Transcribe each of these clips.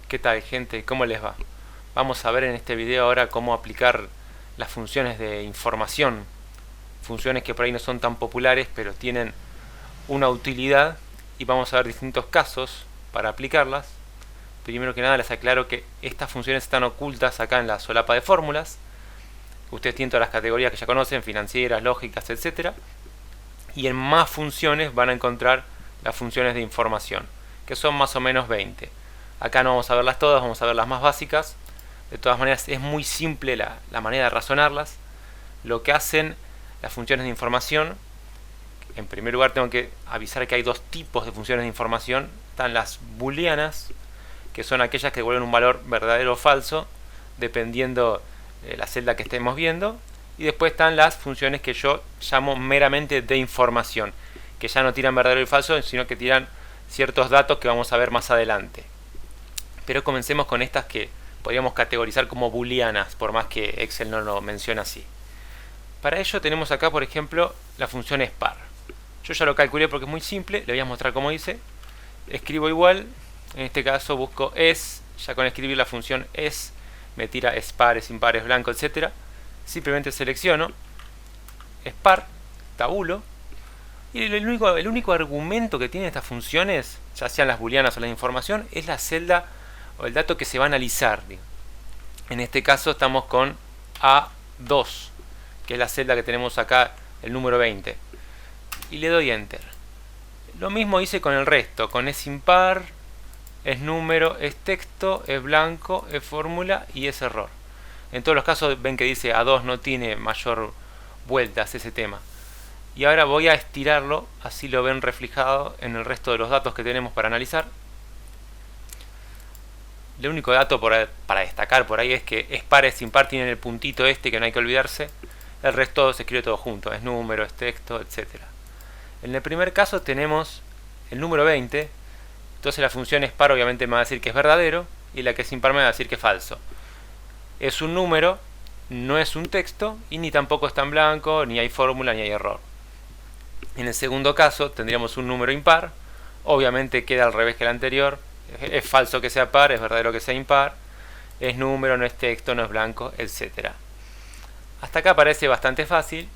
¿Qué tal, gente? ¿Cómo les va? Vamos a ver en este video ahora cómo aplicar las funciones de información, funciones que por ahí no son tan populares pero tienen una utilidad, y vamos a ver distintos casos para aplicarlas. Primero que nada les aclaro que estas funciones están ocultas acá en la solapa de fórmulas. Ustedes tienen todas las categorías que ya conocen, financieras, lógicas, etcétera. Y en más funciones van a encontrar las funciones de información, que son más o menos 20. Acá no vamos a verlas todas, vamos a ver las más básicas. De todas maneras es muy simple la manera de razonarlas. Lo que hacen las funciones de información, en primer lugar tengo que avisar que hay dos tipos de funciones de información. Están las booleanas, que son aquellas que devuelven un valor verdadero o falso, dependiendo de la celda que estemos viendo. Y después están las funciones que yo llamo meramente de información, que ya no tiran verdadero y falso, sino que tiran ciertos datos que vamos a ver más adelante. Pero comencemos con estas que podríamos categorizar como booleanas, por más que Excel no lo menciona así. Para ello tenemos acá, por ejemplo, la función spar. Yo ya lo calculé porque es muy simple, le voy a mostrar cómo hice. Escribo igual, en este caso busco es, ya con escribir la función es, me tira es pares, impares, blanco, etc. Simplemente selecciono spar, tabulo, y el único argumento que tienen estas funciones, ya sean las booleanas o la información, es la celda o el dato que se va a analizar. En este caso estamos con A2, que es la celda que tenemos acá, el número 20. Y le doy Enter. Lo mismo hice con el resto, con es impar, es número, es texto, es blanco, es fórmula y es error. En todos los casos ven que dice A2, no tiene mayor vueltas ese tema. Y ahora voy a estirarlo, así lo ven reflejado en el resto de los datos que tenemos para analizar. El único dato para destacar por ahí es que es par, es impar, tienen el puntito este que no hay que olvidarse. El resto se escribe todo junto, es número, es texto, etc. En el primer caso tenemos el número 20, entonces la función es par obviamente me va a decir que es verdadero, y la que es impar me va a decir que es falso. Es un número, no es un texto, y ni tampoco está en blanco, ni hay fórmula, ni hay error. En el segundo caso tendríamos un número impar, obviamente queda al revés que el anterior. Es falso que sea par, es verdadero que sea impar, es número, no es texto, no es blanco, etc. Hasta acá parece bastante fácil,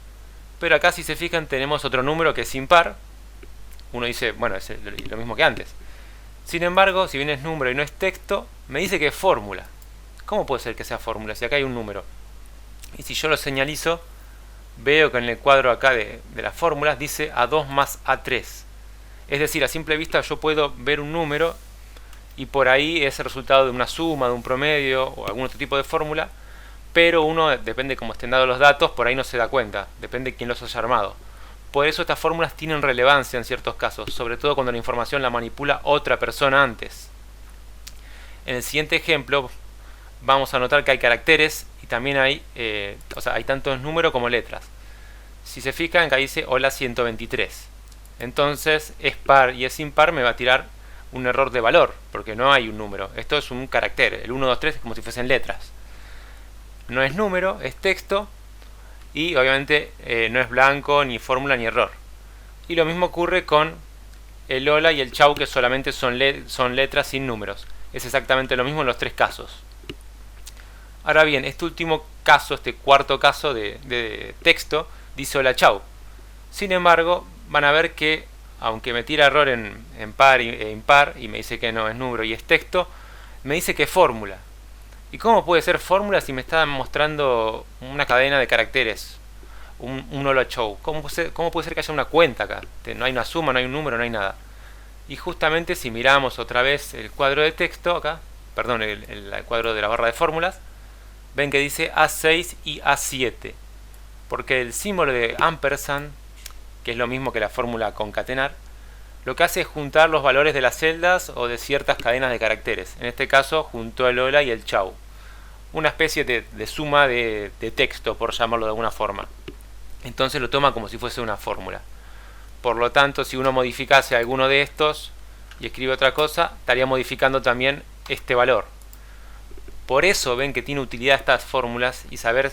pero acá si se fijan tenemos otro número que es impar. Uno dice, bueno, es lo mismo que antes. Sin embargo, si bien es número y no es texto, me dice que es fórmula. ¿Cómo puede ser que sea fórmula si acá hay un número? Y si yo lo señalizo, veo que en el cuadro acá de las fórmulas dice A2 más A3. Es decir, a simple vista yo puedo ver un número y por ahí es el resultado de una suma, de un promedio o algún otro tipo de fórmula, pero uno, depende cómo estén dados los datos, por ahí no se da cuenta, depende de quién los haya armado. Por eso estas fórmulas tienen relevancia en ciertos casos, sobre todo cuando la información la manipula otra persona antes. En el siguiente ejemplo vamos a notar que hay caracteres y también hay tanto números como letras. Si se fijan, acá dice hola 123. Entonces es par y es impar me va a tirar un error de valor, porque no hay un número. Esto es un carácter. El 1, 2, 3 es como si fuesen letras. No es número, es texto. Y obviamente no es blanco, ni fórmula, ni error. Y lo mismo ocurre con el hola y el chau, que solamente son letras sin números. Es exactamente lo mismo en los tres casos. Ahora bien, este último caso, este cuarto caso de texto, dice hola chau. Sin embargo, van a ver que aunque me tira error en par e impar y me dice que no es número y es texto, me dice que es fórmula. ¿Y cómo puede ser fórmula si me está mostrando una cadena de caracteres? Un hola show. ¿Cómo puede ser que haya una cuenta acá? No hay una suma, no hay un número, no hay nada. Y justamente si miramos otra vez el cuadro de texto acá, perdón, el cuadro de la barra de fórmulas, ven que dice A6 y A7. Porque el símbolo de ampersand, que es lo mismo que la fórmula concatenar, lo que hace es juntar los valores de las celdas o de ciertas cadenas de caracteres. En este caso juntó el hola y el chau. Una especie de suma de texto, por llamarlo de alguna forma. Entonces lo toma como si fuese una fórmula. Por lo tanto, si uno modificase alguno de estos y escribe otra cosa, estaría modificando también este valor. Por eso ven que tiene utilidad estas fórmulas y saber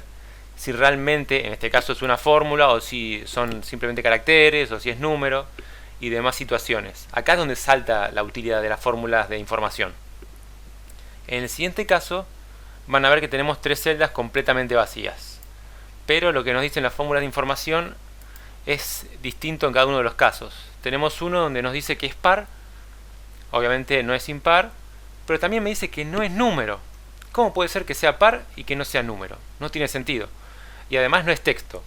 si realmente en este caso es una fórmula o si son simplemente caracteres o si es número y demás situaciones. Acá es donde salta la utilidad de las fórmulas de información. En el siguiente caso van a ver que tenemos 3 celdas completamente vacías, pero lo que nos dicen las fórmulas de información es distinto en cada uno de los casos. Tenemos uno donde nos dice que es par, obviamente no es impar, pero también me dice que no es número. ¿Cómo puede ser que sea par y que no sea número? No tiene sentido. Y además no es texto.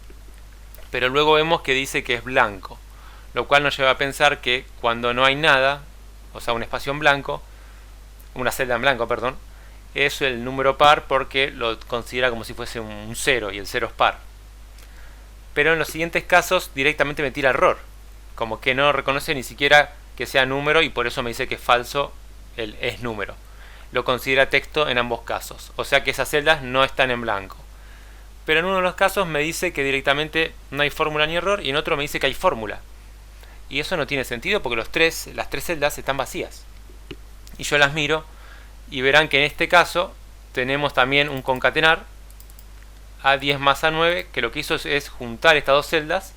Pero luego vemos que dice que es blanco, lo cual nos lleva a pensar que cuando no hay nada, o sea, un espacio en blanco, una celda en blanco, perdón, es el número par porque lo considera como si fuese un 0 y el 0 es par. Pero en los siguientes casos directamente me tira error, como que no reconoce ni siquiera que sea número y por eso me dice que es falso el es número. Lo considera texto en ambos casos, o sea que esas celdas no están en blanco. Pero en uno de los casos me dice que directamente no hay fórmula ni error y en otro me dice que hay fórmula. Y eso no tiene sentido porque las tres celdas están vacías. Y yo las miro y verán que en este caso tenemos también un concatenar A10 más A9 que lo que hizo es juntar estas dos celdas.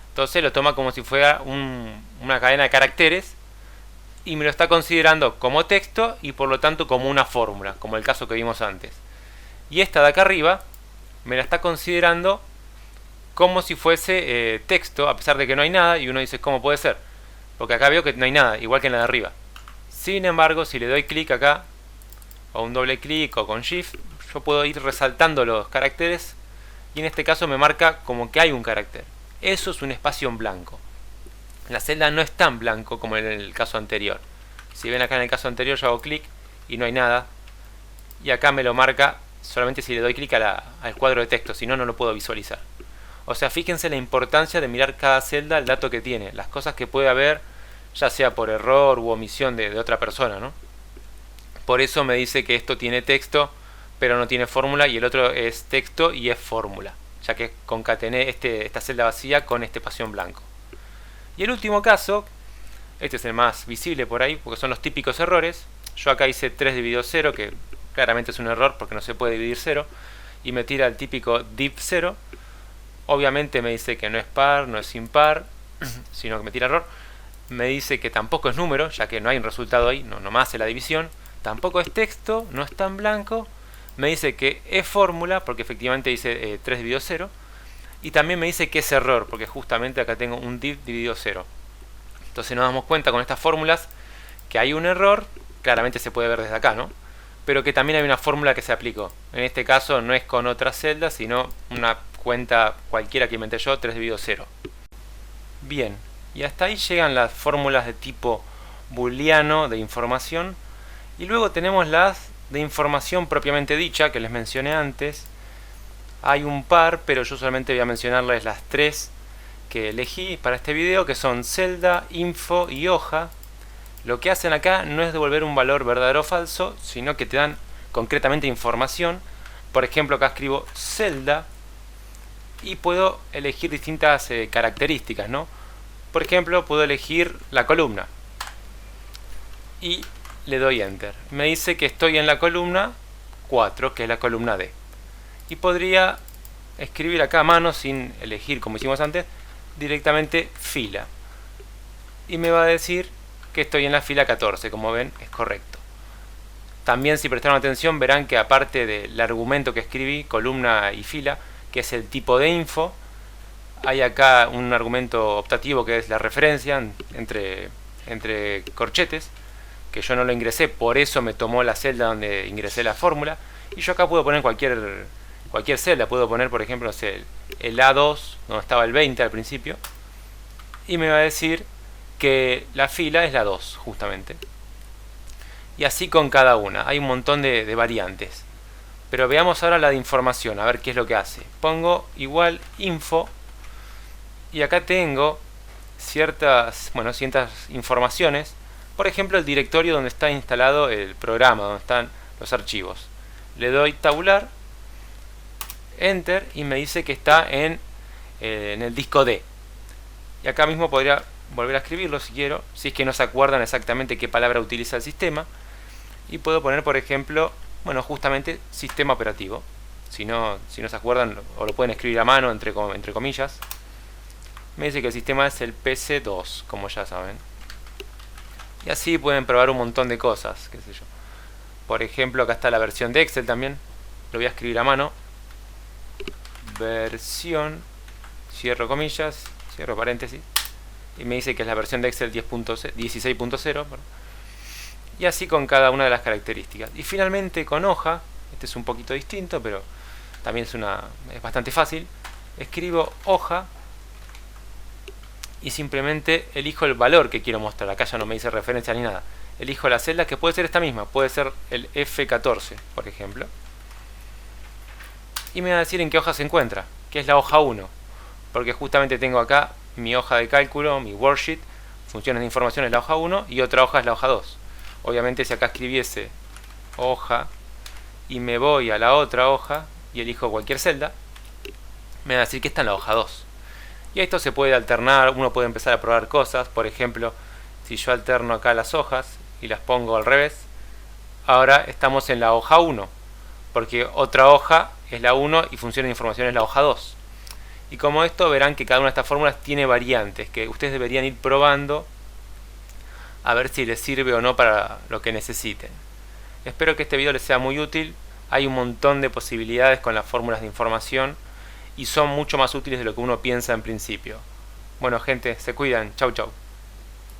Entonces lo toma como si fuera una cadena de caracteres y me lo está considerando como texto y por lo tanto como una fórmula, como el caso que vimos antes. Y esta de acá arriba me la está considerando como si fuese texto, a pesar de que no hay nada, y uno dice, ¿cómo puede ser? Porque acá veo que no hay nada, igual que en la de arriba. Sin embargo, si le doy clic acá, o un doble clic, o con Shift, yo puedo ir resaltando los caracteres, y en este caso me marca como que hay un carácter. Eso es un espacio en blanco. La celda no está en blanco como en el caso anterior. Si ven acá en el caso anterior yo hago clic y no hay nada, y acá me lo marca solamente si le doy clic al cuadro de texto, si no, no lo puedo visualizar. O sea, fíjense la importancia de mirar cada celda, el dato que tiene, las cosas que puede haber, ya sea por error u omisión de otra persona, ¿no? Por eso me dice que esto tiene texto, pero no tiene fórmula, y el otro es texto y es fórmula, ya que concatené esta celda vacía con este espacio en blanco. Y el último caso, este es el más visible por ahí, porque son los típicos errores. Yo acá hice 3 dividido 0, que claramente es un error porque no se puede dividir 0, y me tira el típico div 0. Obviamente me dice que no es par, no es impar, sino que me tira error. Me dice que tampoco es número, ya que no hay un resultado ahí, nomás hace la división. Tampoco es texto, no está en blanco. Me dice que es fórmula, porque efectivamente dice 3 dividido 0. Y también me dice que es error, porque justamente acá tengo un div dividido 0. Entonces nos damos cuenta con estas fórmulas que hay un error, claramente se puede ver desde acá, ¿no? Pero que también hay una fórmula que se aplicó. En este caso no es con otra celda, sino una cuenta cualquiera que inventé yo, 3 dividido 0. Bien, y hasta ahí llegan las fórmulas de tipo booleano de información. Y luego tenemos las de información propiamente dicha, que les mencioné antes. Hay un par, pero yo solamente voy a mencionarles las 3 que elegí para este video, que son celda, info y hoja. Lo que hacen acá no es devolver un valor verdadero o falso, sino que te dan concretamente información. Por ejemplo, acá escribo celda y puedo elegir distintas características, ¿no? Por ejemplo, puedo elegir la columna y le doy enter. Me dice que estoy en la columna 4, que es la columna D. Y podría escribir acá a mano, sin elegir como hicimos antes, directamente fila. Y me va a decir que estoy en la fila 14, como ven, es correcto. También, si prestaron atención, verán que aparte del argumento que escribí, columna y fila, que es el tipo de info, hay acá un argumento optativo que es la referencia entre corchetes, que yo no lo ingresé, por eso me tomó la celda donde ingresé la fórmula. Y yo acá puedo poner cualquier celda, puedo poner por ejemplo, no sé, el A2, donde estaba el 20 al principio, y me va a decir que la fila es la 2 justamente. Y así con cada una, hay un montón de variantes. Pero veamos ahora la de información, a ver qué es lo que hace. Pongo igual info y acá tengo ciertas informaciones. Por ejemplo, el directorio donde está instalado el programa, donde están los archivos. Le doy tabular, enter, y me dice que está en el disco D. Y acá mismo podría volver a escribirlo si quiero, si es que no se acuerdan exactamente qué palabra utiliza el sistema. Y puedo poner, por ejemplo, justamente sistema operativo. Si no se acuerdan, o lo pueden escribir a mano entre comillas. Me dice que el sistema es el PC2, como ya saben. Y así pueden probar un montón de cosas, qué sé yo. Por ejemplo, acá está la versión de Excel también. Lo voy a escribir a mano. Versión, cierro comillas, cierro paréntesis. Y me dice que es la versión de Excel 16.0. Y así con cada una de las características. Y finalmente con hoja, este es un poquito distinto, pero también es bastante fácil. Escribo hoja y simplemente elijo el valor que quiero mostrar. Acá ya no me dice referencia ni nada. Elijo la celda, que puede ser esta misma, puede ser el F14, por ejemplo. Y me va a decir en qué hoja se encuentra, que es la hoja 1. Porque justamente tengo acá mi hoja de cálculo, mi worksheet, funciones de información es la hoja 1 y otra hoja es la hoja 2. Obviamente si acá escribiese hoja y me voy a la otra hoja y elijo cualquier celda, me va a decir que está en la hoja 2. Y esto se puede alternar, uno puede empezar a probar cosas. Por ejemplo, si yo alterno acá las hojas y las pongo al revés, ahora estamos en la hoja 1, porque otra hoja es la 1 y función de información es la hoja 2. Y como esto, verán que cada una de estas fórmulas tiene variantes que ustedes deberían ir probando a ver si les sirve o no para lo que necesiten. Espero que este video les sea muy útil. Hay un montón de posibilidades con las fórmulas de información y son mucho más útiles de lo que uno piensa en principio. Bueno, gente, se cuidan. Chau, chau.